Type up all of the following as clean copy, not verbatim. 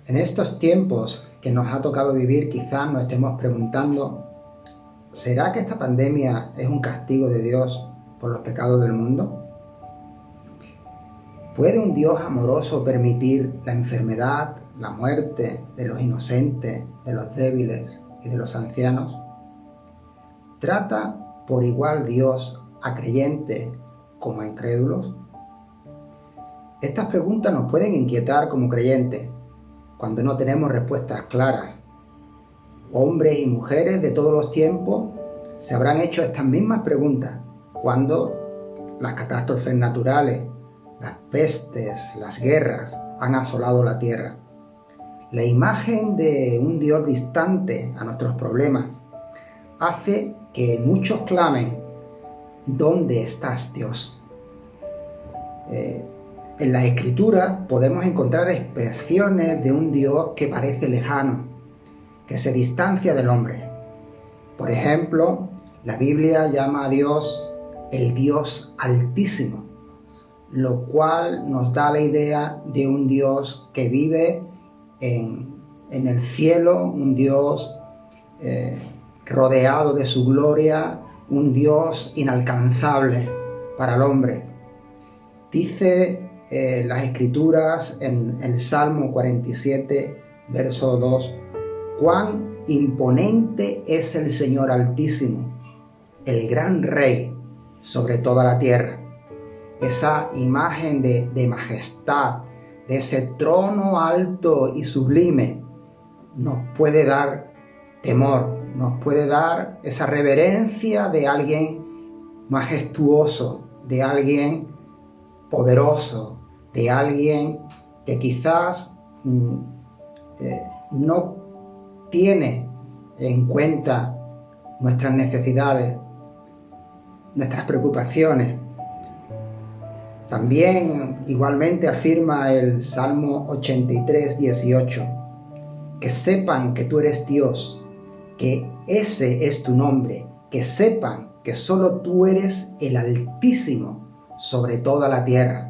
En estos tiempos que nos ha tocado vivir, quizás nos estemos preguntando, ¿será que esta pandemia es un castigo de Dios por los pecados del mundo? ¿Puede un Dios amoroso permitir la enfermedad, la muerte de los inocentes, de los débiles y de los ancianos? ¿Trata por igual Dios a creyentes como a incrédulos? Estas preguntas nos pueden inquietar como creyentes cuando no tenemos respuestas claras. Hombres y mujeres de todos los tiempos se habrán hecho estas mismas preguntas cuando las catástrofes naturales, las pestes, las guerras han asolado la tierra. La imagen de un Dios distante a nuestros problemas hace que muchos clamen: ¿dónde estás, Dios? En la Escritura podemos encontrar expresiones de un Dios que parece lejano, que se distancia del hombre. Por ejemplo, la Biblia llama a Dios el Dios Altísimo, lo cual nos da la idea de un Dios que vive en el cielo, un Dios rodeado de su gloria, un Dios inalcanzable para el hombre. Dice las Escrituras en el Salmo 47, verso 2, «Cuán imponente es el Señor Altísimo, el gran Rey sobre toda la tierra». Esa imagen de majestad, de ese trono alto y sublime, nos puede dar temor, nos puede dar esa reverencia de alguien majestuoso, de alguien poderoso, de alguien que quizás no tiene en cuenta nuestras necesidades, nuestras preocupaciones. También igualmente afirma el Salmo 83, 18, que sepan que tú eres Dios, que ese es tu nombre, que sepan que solo tú eres el Altísimo sobre toda la tierra.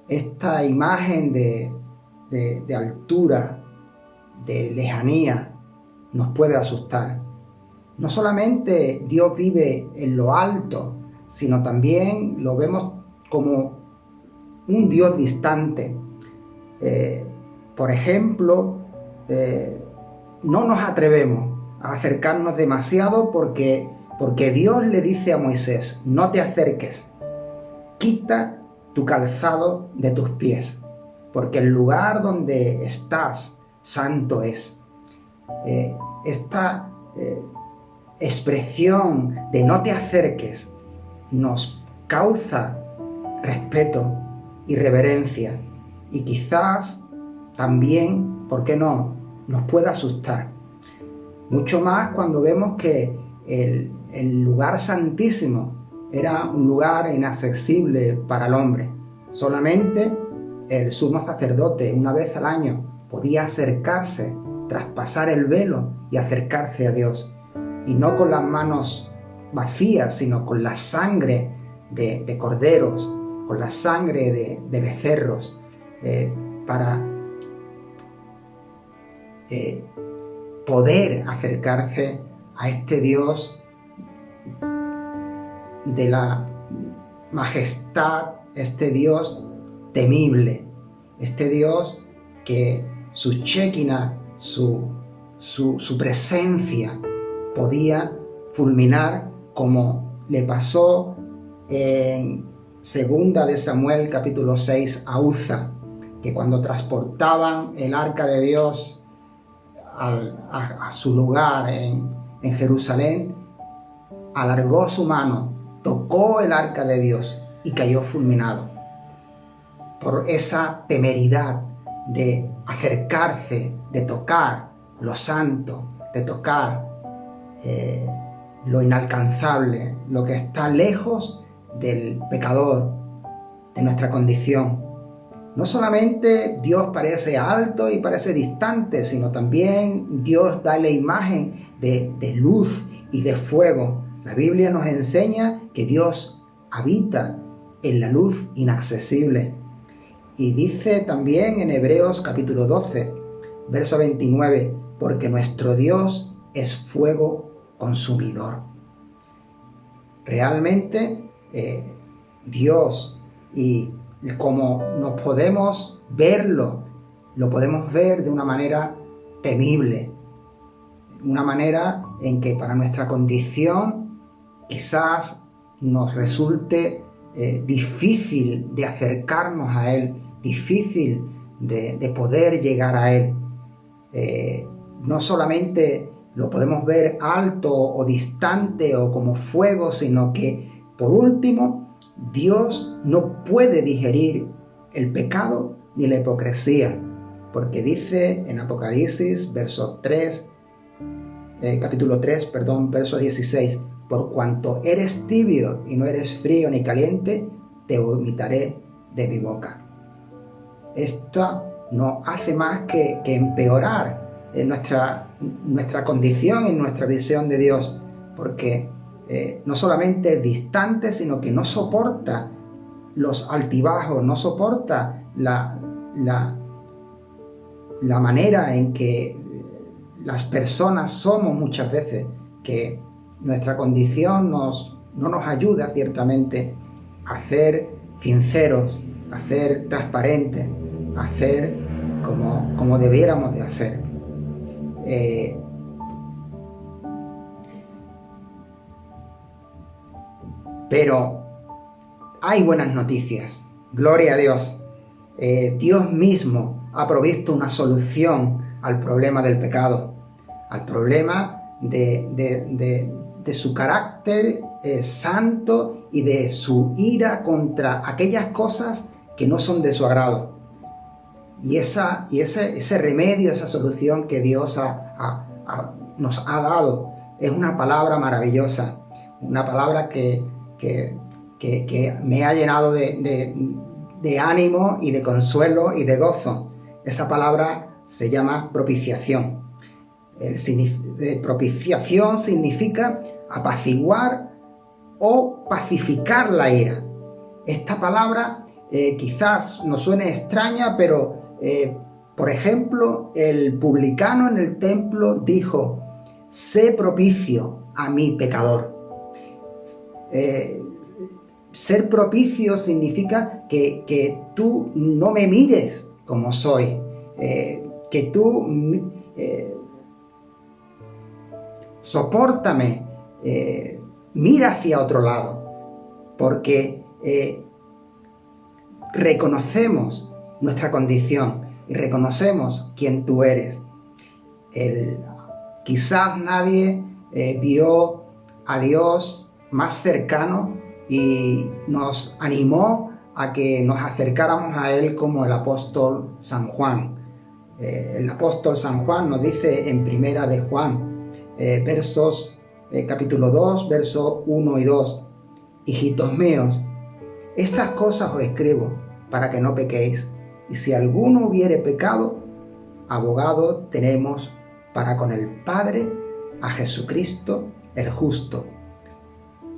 Esta imagen de altura, de lejanía, nos puede asustar. No solamente Dios vive en lo alto, sino también lo vemos como un Dios distante. Por ejemplo, no nos atrevemos a acercarnos demasiado porque Dios le dice a Moisés: no te acerques, quita tu calzado de tus pies, porque el lugar donde estás santo es. Esta expresión de no te acerques nos causa respeto y reverencia, y quizás también, ¿por qué no?, nos puede asustar. Mucho más cuando vemos que el lugar santísimo era un lugar inaccesible para el hombre. Solamente el sumo sacerdote, una vez al año, podía acercarse, traspasar el velo y acercarse a Dios, y no con las manos vacías, sino con la sangre de corderos, con la sangre de becerros, para poder acercarse a este Dios de la majestad, este Dios temible, este Dios que su Shekinah, su presencia podía fulminar, como le pasó en 2 de Samuel capítulo 6 a Uza, que cuando transportaban el arca de Dios a su lugar en Jerusalén, alargó su mano, tocó el arca de Dios y cayó fulminado por esa temeridad de acercarse, de tocar lo santo, de tocar lo inalcanzable, lo que está lejos del pecador, de nuestra condición. No solamente Dios parece alto y parece distante, sino también Dios da la imagen de luz y de fuego. La Biblia nos enseña que Dios habita en la luz inaccesible. Y dice también en Hebreos capítulo 12, verso 29, porque nuestro Dios es fuego consumidor. Realmente Dios, y como nos podemos verlo, lo podemos ver de una manera temible, una manera en que para nuestra condición quizás nos resulte difícil de acercarnos a Él, difícil de poder llegar a Él. No solamente lo podemos ver alto o distante o como fuego, sino que, por último, Dios no puede digerir el pecado ni la hipocresía, porque dice en Apocalipsis, capítulo 3, verso 16, por cuanto eres tibio y no eres frío ni caliente, te vomitaré de mi boca. Esto no hace más que empeorar nuestra condición y nuestra visión de Dios, porque no solamente es distante, sino que no soporta los altibajos, no soporta la manera en que las personas somos muchas veces, que nuestra condición no nos ayuda ciertamente a ser sinceros, a ser transparentes, a hacer como debiéramos de hacer. Pero hay buenas noticias, gloria a Dios. Dios mismo ha provisto una solución al problema del pecado, al problema de su carácter santo y de su ira contra aquellas cosas que no son de su agrado. Y ese remedio, esa solución que Dios nos ha dado, es una palabra maravillosa, una palabra que me ha llenado de ánimo y de consuelo y de gozo. Esa palabra se llama propiciación. Propiciación significa apaciguar o pacificar la ira. Esta palabra quizás nos suene extraña, pero por ejemplo, el publicano en el templo dijo: sé propicio a mi pecador. Ser propicio significa que tú no me mires como soy, que tú sopórtame, mira hacia otro lado, porque reconocemos nuestra condición y reconocemos quién tú eres. Quizás nadie vio a Dios más cercano y nos animó a que nos acercáramos a Él como el apóstol San Juan. El apóstol San Juan nos dice en Primera de Juan, capítulo 2, versos 1 y 2, hijitos míos, estas cosas os escribo para que no pequéis, y si alguno hubiere pecado, abogado tenemos para con el Padre a Jesucristo el justo.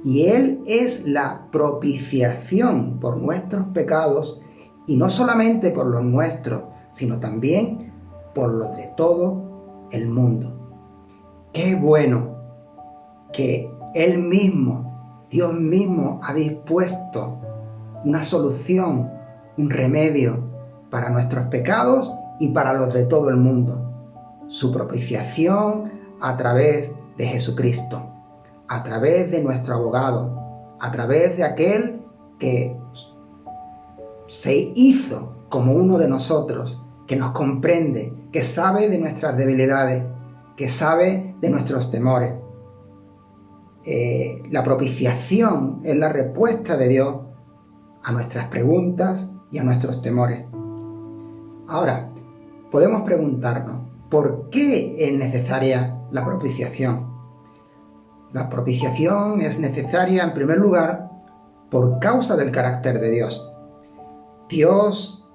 Y Él es la propiciación por nuestros pecados, y no solamente por los nuestros, sino también por los de todo el mundo. Qué bueno que Él mismo, Dios mismo, ha dispuesto una solución, un remedio para nuestros pecados y para los de todo el mundo. Su propiciación a través de Jesucristo, a través de nuestro abogado, a través de aquel que se hizo como uno de nosotros, que nos comprende, que sabe de nuestras debilidades, que sabe de nuestros temores. La propiciación es la respuesta de Dios a nuestras preguntas y a nuestros temores. Ahora, podemos preguntarnos, ¿por qué es necesaria la propiciación? La propiciación es necesaria, en primer lugar, por causa del carácter de Dios. Dios,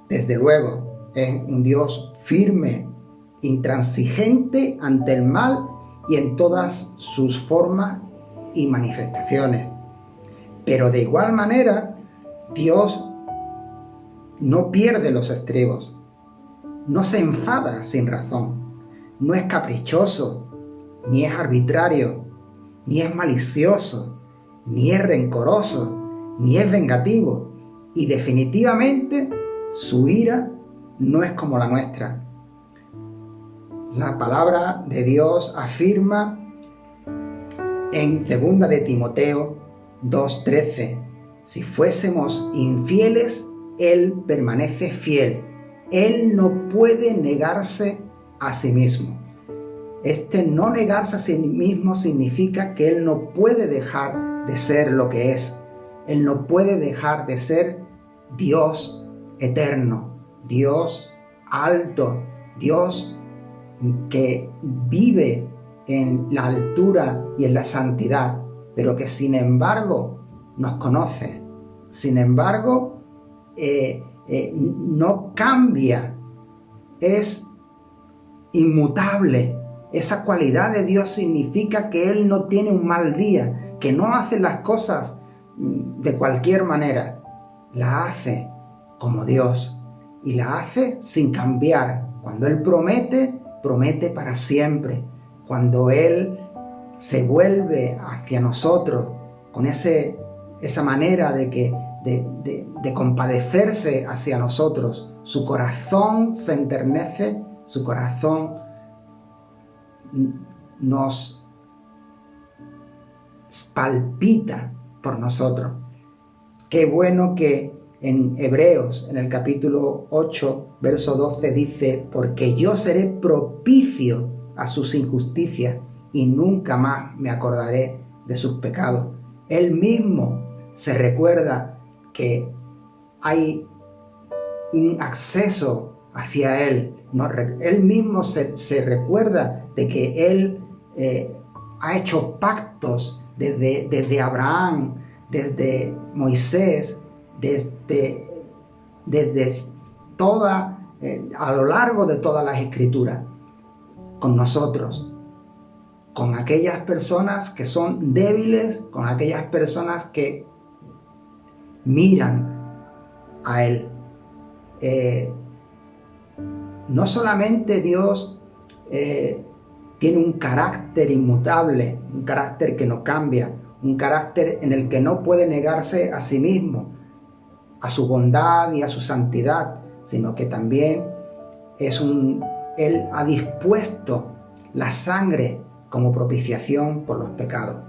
desde luego, es un Dios firme, intransigente ante el mal y en todas sus formas y manifestaciones. Pero de igual manera, Dios no pierde los estribos, no se enfada sin razón, no es caprichoso, ni es arbitrario, ni es malicioso, ni es rencoroso, ni es vengativo, y definitivamente su ira no es como la nuestra. La palabra de Dios afirma en 2 de Timoteo 2:13, si fuésemos infieles, Él permanece fiel. Él no puede negarse a sí mismo. Este no negarse a sí mismo significa que Él no puede dejar de ser lo que es. Él no puede dejar de ser Dios eterno, Dios alto, Dios que vive en la altura y en la santidad, pero que sin embargo nos conoce. Sin embargo, no cambia, es inmutable. Esa cualidad de Dios significa que Él no tiene un mal día, que no hace las cosas de cualquier manera. La hace como Dios y la hace sin cambiar. Cuando Él promete, promete para siempre. Cuando Él se vuelve hacia nosotros con esa manera de compadecerse hacia nosotros, su corazón se enternece, su corazón nos palpita por nosotros. Qué bueno que en Hebreos, en el capítulo 8, verso 12, dice: porque yo seré propicio a sus injusticias y nunca más me acordaré de sus pecados. Él mismo se recuerda que hay un acceso hacia Él. Él mismo se recuerda de que Él ha hecho pactos desde Abraham, desde Moisés, desde a lo largo de todas las escrituras, con nosotros, con aquellas personas que son débiles, con aquellas personas que miran a Él. No solamente Dios tiene un carácter inmutable, un carácter que no cambia, un carácter en el que no puede negarse a sí mismo, a su bondad y a su santidad, sino que también Él ha dispuesto la sangre como propiciación por los pecados.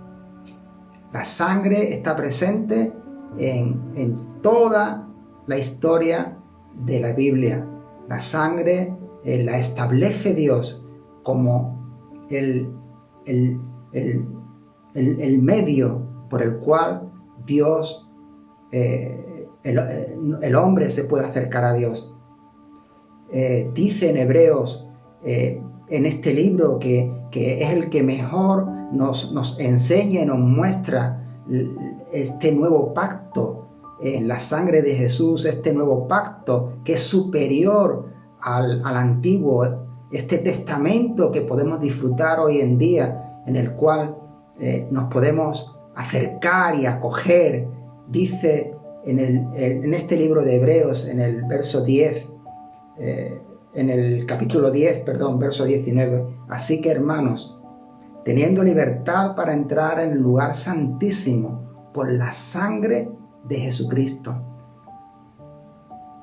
La sangre está presente en toda la historia de la Biblia. La sangre la establece Dios como el medio por el cual Dios, el hombre se puede acercar a Dios. Dice en Hebreos, en este libro que es el que mejor nos enseña y nos muestra este nuevo pacto en la sangre de Jesús, este nuevo pacto que es superior al antiguo, este testamento que podemos disfrutar hoy en día, en el cual nos podemos acercar y acoger. Dice en este libro de Hebreos, en el verso 10, en el capítulo 10, verso 19, así que hermanos, teniendo libertad para entrar en el lugar santísimo por la sangre de Jesucristo.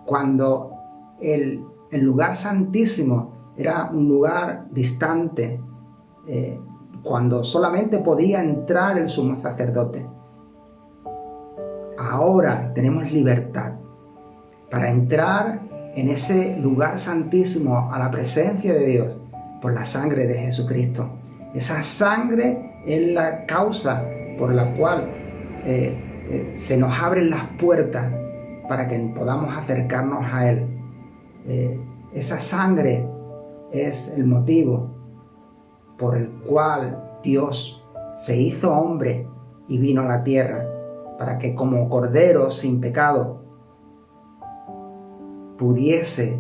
Cuando el lugar santísimo era un lugar distante, cuando solamente podía entrar el sumo sacerdote, ahora tenemos libertad para entrar en ese lugar santísimo a la presencia de Dios por la sangre de Jesucristo. Esa sangre es la causa por la cual se nos abren las puertas para que podamos acercarnos a Él. Esa sangre es el motivo por el cual Dios se hizo hombre y vino a la tierra, para que como cordero sin pecado pudiese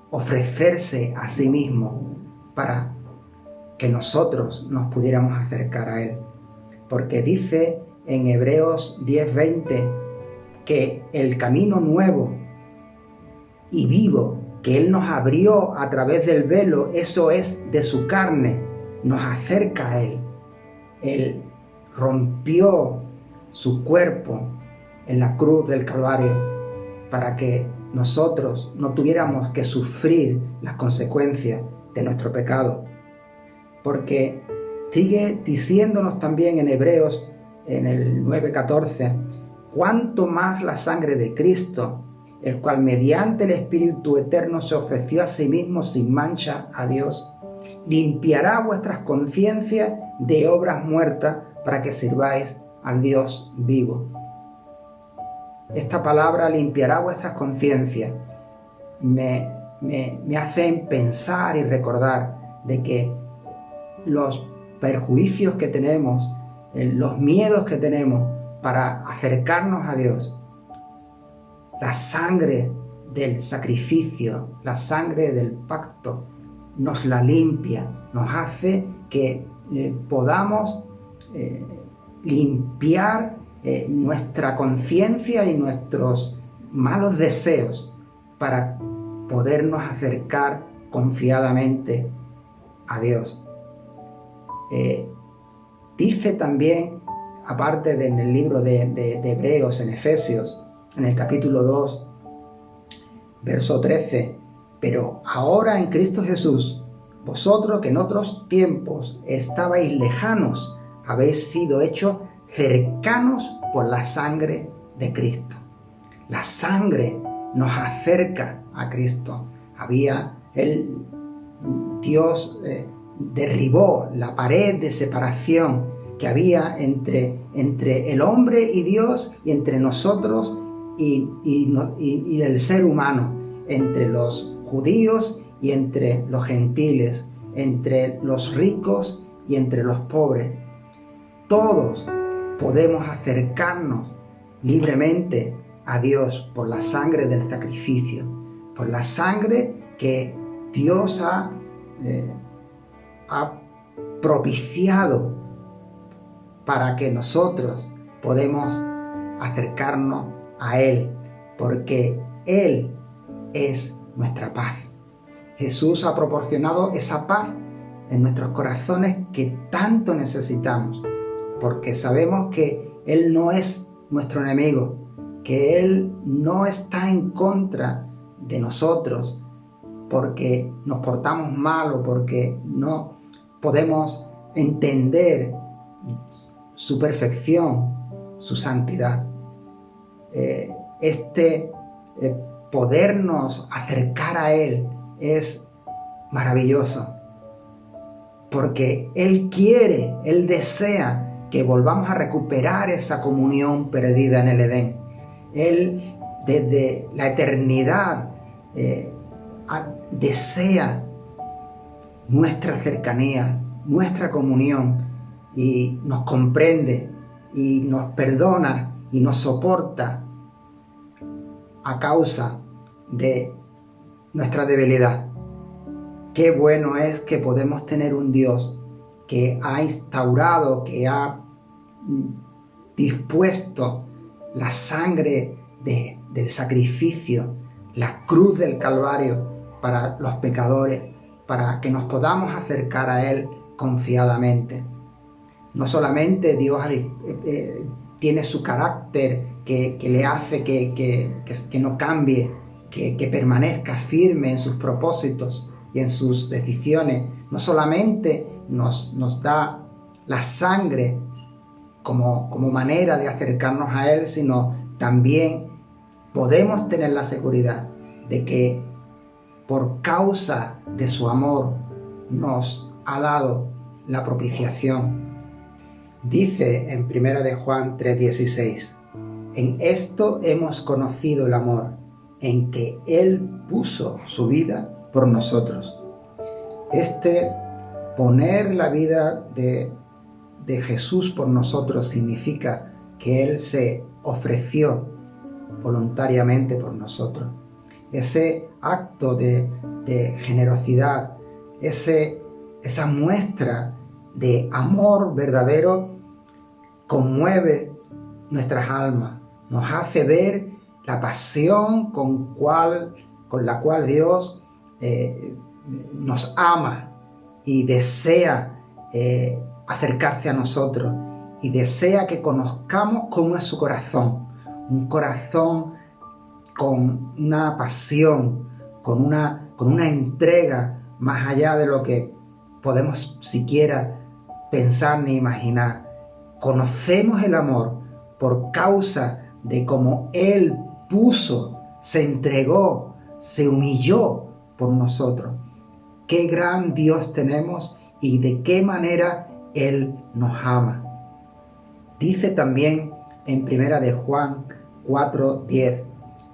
ofrecerse a sí mismo para que nosotros nos pudiéramos acercar a Él. Porque dice en Hebreos 10:20 que el camino nuevo y vivo que Él nos abrió a través del velo, eso es de su carne, nos acerca a Él. Él rompió su cuerpo en la cruz del Calvario para que nosotros no tuviéramos que sufrir las consecuencias de nuestro pecado. Porque sigue diciéndonos también en Hebreos, en el 9:14, cuánto más la sangre de Cristo, el cual mediante el Espíritu Eterno se ofreció a sí mismo sin mancha a Dios, limpiará vuestras conciencias de obras muertas para que sirváis al Dios vivo. Esta palabra, limpiará vuestras conciencias, me hacen pensar y recordar de que los perjuicios que tenemos, los miedos que tenemos para acercarnos a Dios, la sangre del sacrificio, la sangre del pacto, nos la limpia, nos hace que podamos limpiar nuestra conciencia y nuestros malos deseos para podernos acercar confiadamente a Dios. Dice también, aparte en el libro de Hebreos, en Efesios, en el capítulo 2, verso 13, pero ahora en Cristo Jesús, vosotros que en otros tiempos estabais lejanos, habéis sido hechos cercanos por la sangre de Cristo. La sangre nos acerca a Cristo. Dios derribó la pared de separación que había entre el hombre y Dios, y entre nosotros y el ser humano, entre los judíos y entre los gentiles, entre los ricos y entre los pobres. Todos podemos acercarnos libremente a Dios por la sangre del sacrificio, por la sangre que Dios ha propiciado para que nosotros podemos acercarnos a Él, porque Él es nuestra paz. Jesús ha proporcionado esa paz en nuestros corazones que tanto necesitamos, porque sabemos que Él no es nuestro enemigo, que Él no está en contra de nosotros porque nos portamos mal o porque no podemos entender su perfección, su santidad. Podernos acercar a Él es maravilloso, porque Él quiere, Él desea que volvamos a recuperar esa comunión perdida en el Edén. Él desde la eternidad desea nuestra cercanía, nuestra comunión, y nos comprende y nos perdona y nos soporta a causa de nuestra debilidad. Qué bueno es que podemos tener un Dios que ha instaurado, que ha dispuesto la sangre del sacrificio, la cruz del Calvario para los pecadores, para que nos podamos acercar a Él confiadamente. No solamente Dios tiene su carácter que le hace que no cambie, que permanezca firme en sus propósitos y en sus decisiones. No solamente nos da la sangre como manera de acercarnos a Él, sino también podemos tener la seguridad de que por causa de su amor nos ha dado la propiciación. Dice en 1 de Juan 3:16, en esto hemos conocido el amor, en que Él puso su vida por nosotros. Poner la vida de Jesús por nosotros significa que Él se ofreció voluntariamente por nosotros. Ese acto de generosidad, esa muestra de amor verdadero conmueve nuestras almas, nos hace ver la pasión con con la cual Dios nos ama y desea acercarse a nosotros y desea que conozcamos cómo es su corazón. Un corazón con una pasión, con una entrega más allá de lo que podemos siquiera pensar ni imaginar. Conocemos el amor por causa de cómo Él se entregó, se humilló por nosotros. Qué gran Dios tenemos y de qué manera Él nos ama. Dice también en 1 de Juan 4:10,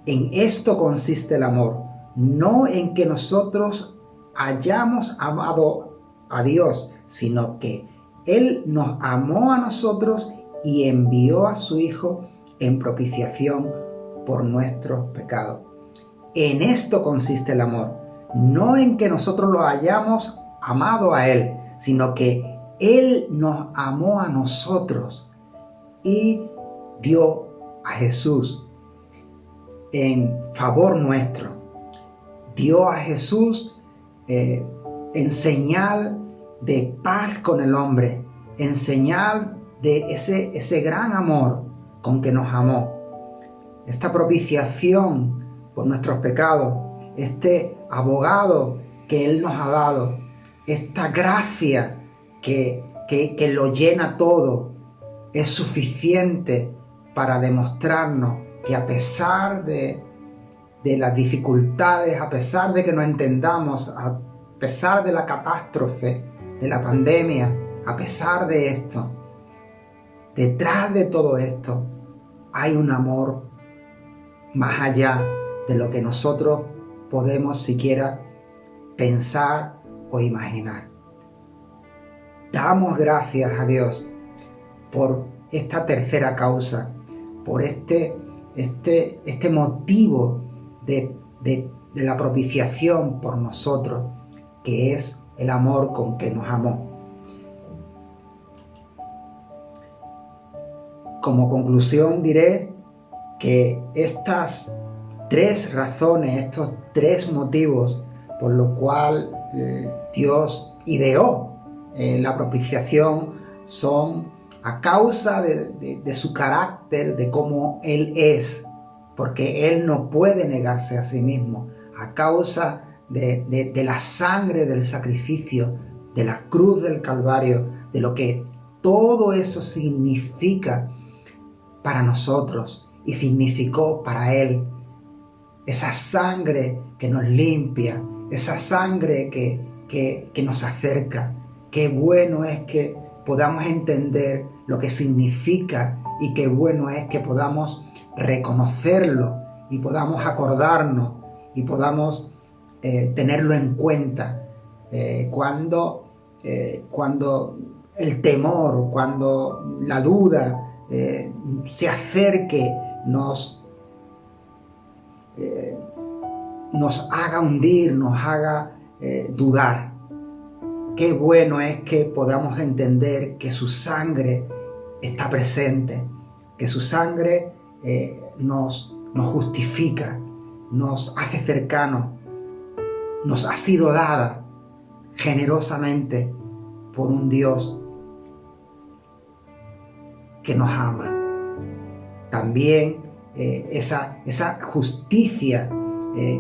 en esto consiste el amor, no en que nosotros hayamos amado a Dios, sino que Él nos amó a nosotros y envió a su Hijo en propiciación por nuestros pecados. En esto consiste el amor, no en que nosotros lo hayamos amado a Él, sino que Él nos amó a nosotros y dio a Jesús en favor nuestro. Dio a Jesús en señal de paz con el hombre, en señal de ese gran amor con que nos amó. Esta propiciación por nuestros pecados, este abogado que Él nos ha dado, esta gracia que lo llena todo, es suficiente para demostrarnos que a pesar de las dificultades, a pesar de que no entendamos, a pesar de la catástrofe, de la pandemia, a pesar de esto, detrás de todo esto hay un amor más allá de lo que nosotros podemos siquiera pensar o imaginar. Damos gracias a Dios por esta tercera causa, por este motivo de la propiciación por nosotros, que es el amor con que nos amó. Como conclusión diré que estas tres razones, estos tres motivos por los cuales Dios ideó la propiciación son a causa de su carácter, de cómo Él es, porque Él no puede negarse a sí mismo, a causa de la sangre del sacrificio, de la cruz del Calvario, de lo que todo eso significa para nosotros y significó para Él. Esa sangre que nos limpia, esa sangre que nos acerca. Qué bueno es que podamos entender lo que significa y qué bueno es que podamos reconocerlo y podamos acordarnos y podamos tenerlo en cuenta cuando el temor, cuando la duda se acerque, nos haga hundir, nos haga dudar. Qué bueno es que podamos entender que su sangre está presente, que su sangre nos justifica, nos hace cercanos, nos ha sido dada generosamente por un Dios que nos ama. También esa justicia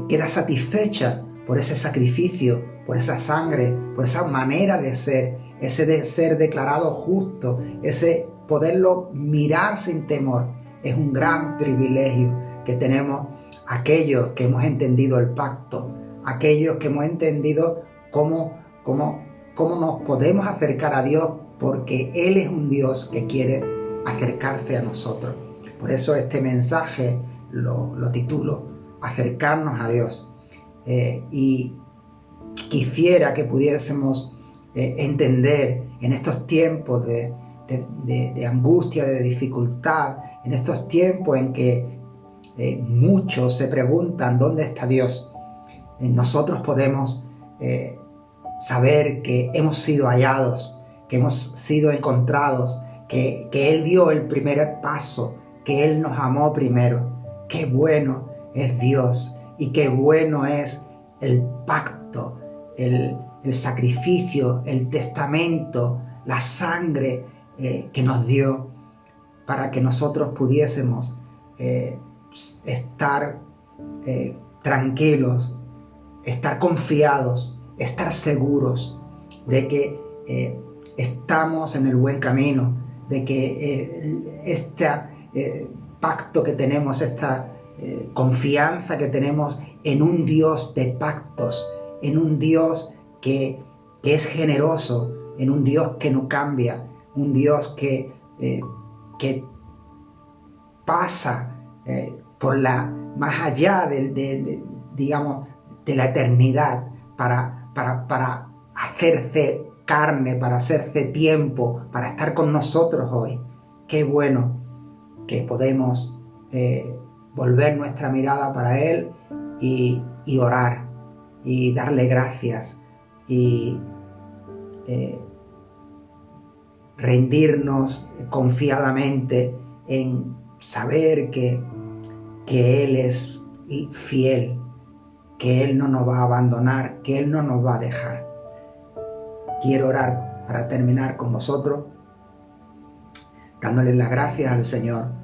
queda satisfecha por ese sacrificio, por esa sangre, por esa manera de ser, ese de ser declarado justo, ese poderlo mirar sin temor. Es un gran privilegio que tenemos aquellos que hemos entendido el pacto, aquellos que hemos entendido cómo nos podemos acercar a Dios, porque Él es un Dios que quiere acercarse a nosotros. Por eso este mensaje lo titulo Acercarnos a Dios. Y quisiera que pudiésemos entender en estos tiempos de angustia, de dificultad, en estos tiempos en que muchos se preguntan ¿dónde está Dios? Nosotros podemos saber que hemos sido hallados, que hemos sido encontrados, que Él dio el primer paso, que Él nos amó primero. Qué bueno es Dios y qué bueno es el pacto, el sacrificio, el testamento, la sangre que nos dio para que nosotros pudiésemos estar tranquilos, estar confiados, estar seguros de que estamos en el buen camino, de que este pacto que tenemos, esta confianza que tenemos en un Dios de pactos, en un Dios que es generoso, en un Dios que no cambia, un Dios que pasa por más allá digamos, de la eternidad para hacerse carne, para hacerse tiempo, para estar con nosotros hoy. Qué bueno que podemos volver nuestra mirada para Él y orar y darle gracias y rendirnos confiadamente en saber que Él es fiel, que Él no nos va a abandonar, que Él no nos va a dejar. Quiero orar para terminar con vosotros, dándoles las gracias al Señor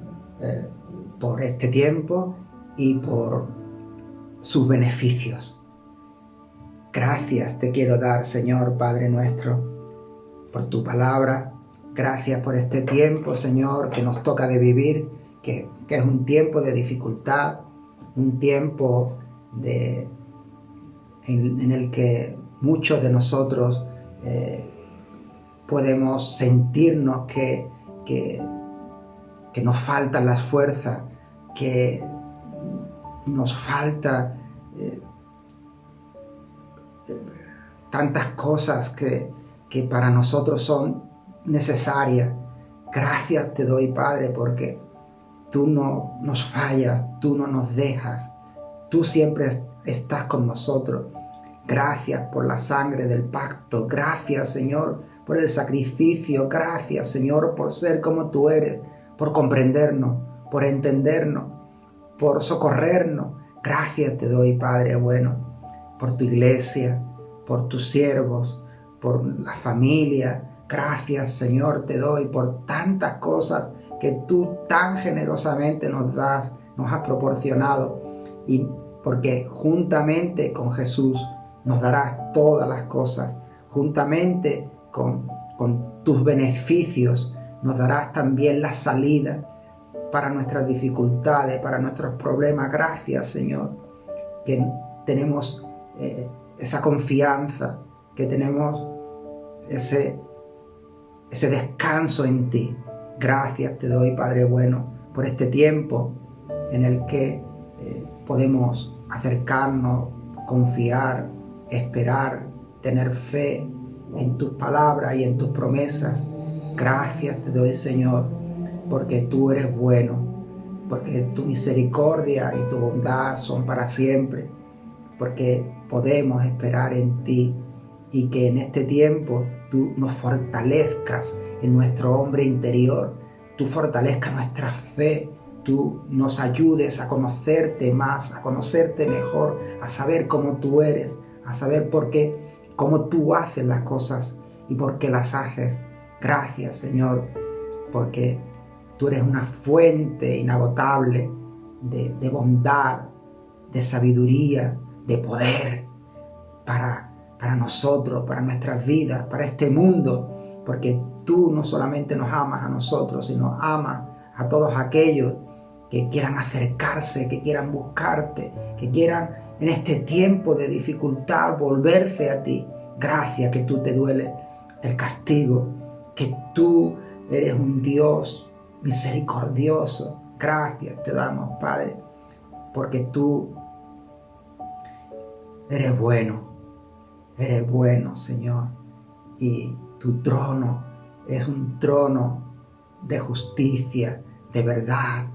por este tiempo y por sus beneficios. Gracias te quiero dar, Señor, Padre nuestro, por tu palabra. Gracias por este tiempo, Señor, que nos toca de vivir, que es un tiempo de dificultad, un tiempo en el que muchos de nosotros podemos sentirnos que nos faltan las fuerzas, que nos falta tantas cosas que para nosotros son necesarias. Gracias te doy, Padre, porque tú no nos fallas, tú no nos dejas, tú siempre estás con nosotros. Gracias por la sangre del pacto, gracias, Señor, por el sacrificio, gracias, Señor, por ser como tú eres, por comprendernos, por entendernos, por socorrernos. Gracias te doy, Padre bueno, por tu iglesia, por tus siervos, por la familia. Gracias, Señor, te doy por tantas cosas que tú tan generosamente nos das, nos has proporcionado, y porque juntamente con Jesús nos darás todas las cosas, juntamente con tus beneficios nos darás también la salida para nuestras dificultades, para nuestros problemas. Gracias, Señor, que tenemos esa confianza, que tenemos ese descanso en ti. Gracias te doy, Padre bueno, por este tiempo en el que podemos acercarnos, confiar, esperar, tener fe en tus palabras y en tus promesas. Gracias te doy, Señor, porque tú eres bueno, porque tu misericordia y tu bondad son para siempre, porque podemos esperar en ti, y que en este tiempo tú nos fortalezcas en nuestro hombre interior, tú fortalezcas nuestra fe, tú nos ayudes a conocerte más, a conocerte mejor, a saber cómo tú eres, a saber por qué, cómo tú haces las cosas y por qué las haces. Gracias, Señor, porque tú eres una fuente inagotable de bondad, de sabiduría, de poder para nosotros, para nuestras vidas, para este mundo, porque tú no solamente nos amas a nosotros, sino amas a todos aquellos que quieran acercarse, que quieran buscarte, que quieran en este tiempo de dificultad volverse a ti. Gracias que tú te duele el castigo, que tú eres un Dios misericordioso. Gracias te damos, Padre, porque tú eres bueno, Señor, y tu trono es un trono de justicia, de verdad,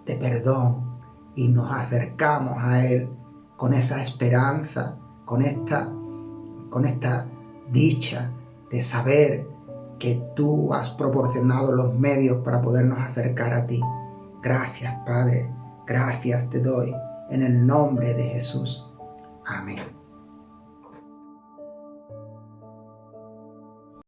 de perdón, y nos acercamos a Él con esa esperanza, con esta dicha de saber que tú has proporcionado los medios para podernos acercar a ti. Gracias, Padre, gracias te doy, en el nombre de Jesús. Amén.